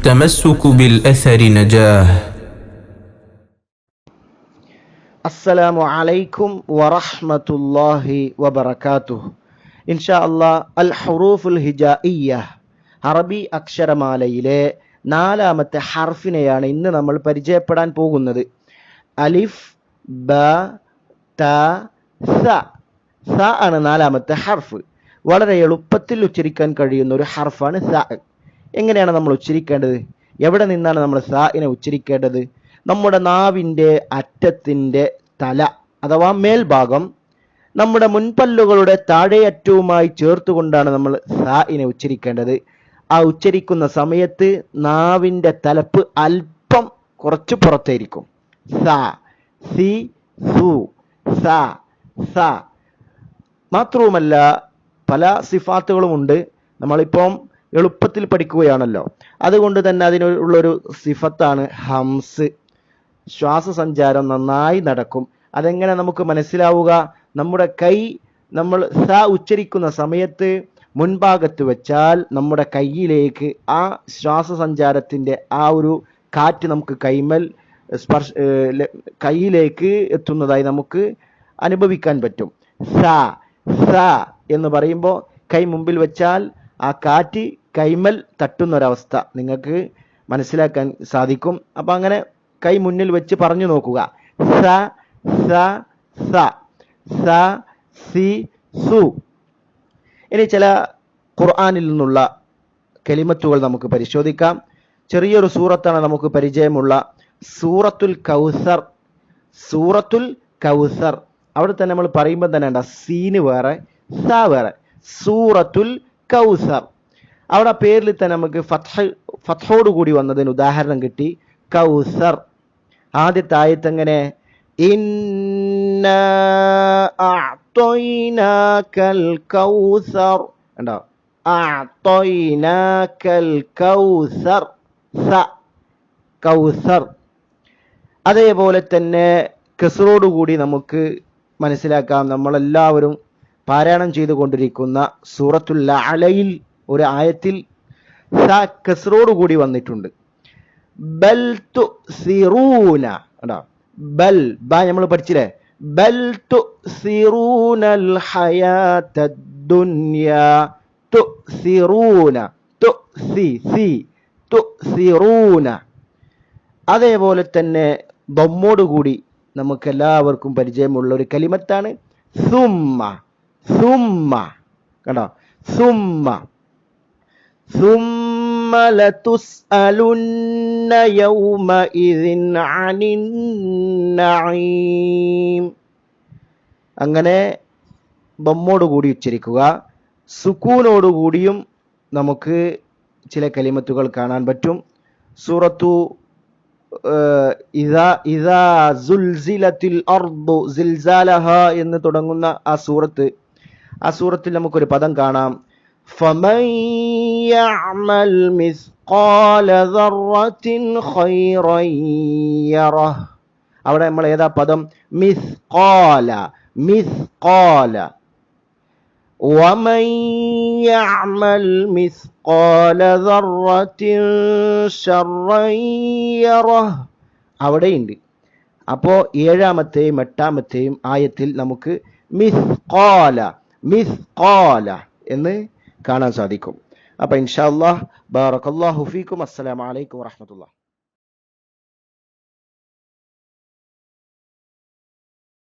التمسك بالأثر نجاه. السلام عليكم ورحمة الله وبركاته. إن شاء الله الحروف الهجائية അറബി അക്ഷരമാലയിലെ നാലാമത്തെ ഹർഫിനെയാണ് ഇന്ന് നമ്മൾ പരിചയപ്പെടാൻ പോകുന്നത്. അലിഫ്, ബ, ത, സ. സ ആണ് നാലാമത്തെ ഹർഫ്. വളരെ എളുപ്പത്തിൽ ഉച്ചരിക്കാൻ കഴിയുന്ന ഒരു ഹർഫാണ് സ. എങ്ങനെയാണ് നമ്മൾ ഉച്ചരിക്കേണ്ടത്? എവിടെ നിന്നാണ് നമ്മൾ സാഇനെ ഉച്ചരിക്കേണ്ടത്? നമ്മുടെ നാവിൻ്റെ അറ്റത്തിൻ്റെ തല അഥവാ മേൽഭാഗം നമ്മുടെ മുൻപല്ലുകളുടെ താഴെയറ്റവുമായി ചേർത്തുകൊണ്ടാണ് നമ്മൾ സാഇനെ ഉച്ചരിക്കേണ്ടത്. ആ ഉച്ചരിക്കുന്ന സമയത്ത് നാവിൻ്റെ തലപ്പ് അല്പം കുറച്ച് പുറത്തായിരിക്കും. സ, സി, സു, സ, സ. മാത്രവുമല്ല പല സിഫാത്തുകളുമുണ്ട്. നമ്മളിപ്പം എളുപ്പത്തിൽ പഠിക്കുകയാണല്ലോ, അതുകൊണ്ട് തന്നെ അതിനുള്ളൊരു സിഫത്താണ് ഹംസ്. ശ്വാസസഞ്ചാരം നന്നായി നടക്കും. അതെങ്ങനെ നമുക്ക് മനസ്സിലാവുക? നമ്മുടെ കൈ നമ്മൾ സ ഉച്ചരിക്കുന്ന സമയത്ത് മുൻഭാഗത്ത് വെച്ചാൽ നമ്മുടെ കൈയിലേക്ക് ആ ശ്വാസസഞ്ചാരത്തിൻ്റെ ആ ഒരു കാറ്റ് നമുക്ക് കൈയിലേക്ക് എത്തുന്നതായി നമുക്ക് അനുഭവിക്കാൻ പറ്റും. സ സ എന്ന് പറയുമ്പോൾ കൈ മുമ്പിൽ വെച്ചാൽ ആ കാറ്റ് കൈമൽ തട്ടുന്നൊരവസ്ഥ നിങ്ങൾക്ക് മനസ്സിലാക്കാൻ സാധിക്കും. അപ്പം അങ്ങനെ കൈ മുന്നിൽ വെച്ച് പറഞ്ഞു നോക്കുക. സ സ സ സ സി സു. ഇനി ചില ഖുർആനിൽ നിന്നുള്ള കലിമത്തുകൾ നമുക്ക് പരിശോധിക്കാം. ചെറിയൊരു സൂറത്താണ് നമുക്ക് പരിചയമുള്ള സൂറത്തുൽ കൗസർ. സൂറത്തുൽ കൗസർ അവിടെ തന്നെ നമ്മൾ പറയുമ്പോൾ തന്നെ ഉണ്ട് സീന് വേറെ സ വേറെ. സൂറത്തുൽ കൗസർ അവിടെ പേരിൽ തന്നെ നമുക്ക് ഫത്ഹോട് കൂടി വന്നതിന് ഉദാഹരണം കിട്ടി. കൗസർ ആദ്യത്തെ ആയത്ത് എങ്ങനെ? ഇന്നാ അഅ്തൈനാകൽ കൗസർ. ഉണ്ടോ? അഅ്തൈനാകൽ കൗസർ. സ കൗസർ. അതേപോലെ തന്നെ കസ്റോടുകൂടി നമുക്ക് മനസ്സിലാക്കാം. നമ്മളെല്ലാവരും പാരായണം ചെയ്തുകൊണ്ടിരിക്കുന്ന സൂറത്തുൽ അലയിൽ ഒരു ആയത്തിൽ സ കസ്റോടുകൂടി വന്നിട്ടുണ്ട്. ബൽ തുസിറൂന. ഉണ്ടോ? ബൽ ബ നമ്മൾ പഠിച്ചില്ലേ? ബൽ തുസിറൂനൽ ഹയാത്തദ് ദുനിയാ. തുസിറൂന തുസി സി തുസിറൂന. അതേപോലെ തന്നെ ദമ്മോടുകൂടി നമുക്ക് എല്ലാവർക്കും പരിചയമുള്ള ഒരു കലിമത്താണ് സുമ്മ. സുമ്മ. കണ്ടോ? സുമ്മ. സുമ്മ ലതുസ്അലുന്ന യൗമഇദിൻ അനിൻ നഈം. അങ്ങനെ ദമ്മോടുകൂടി ഉച്ചരിക്കുക. സുക്കൂനോടുകൂടിയും നമുക്ക് ചില കലിമത്തുകൾ കാണാൻ പറ്റും. സൂറത്തു ഇദാ സുൽസിലത്തിൽ അർദു സിൽസാലഹ എന്ന് തുടങ്ങുന്ന ആ സൂറത്തിൽ നമുക്കൊരു പദം കാണാം. ഫമൻ യഅമൽ മിസ്ഖാല ദർറത്തിൻ ഖൈറൻ യറഹ്. അവിടെ നമ്മൾ ഏതാ പദം? മിസ്ഖാല. മിസ്ഖാല. വമൻ യഅമൽ മിസ്ഖാല ദർറത്തിൻ ശർറൻ യറഹ്. അവിടെയുണ്ട്. അപ്പോൾ ഏഴാമത്തെയും എട്ടാമത്തെയും ആയത്തിൽ നമുക്ക് മിസ്ഖാല മിസ്ഖാല എന്ന് കാണാൻ സാധിക്കും. അപ്പോൾ ഇൻഷാ അല്ലാഹ് ബാറകല്ലാഹു ഫീക്കും. അസ്സലാമു അലൈക്കും വറഹ്മത്തുള്ളാഹി.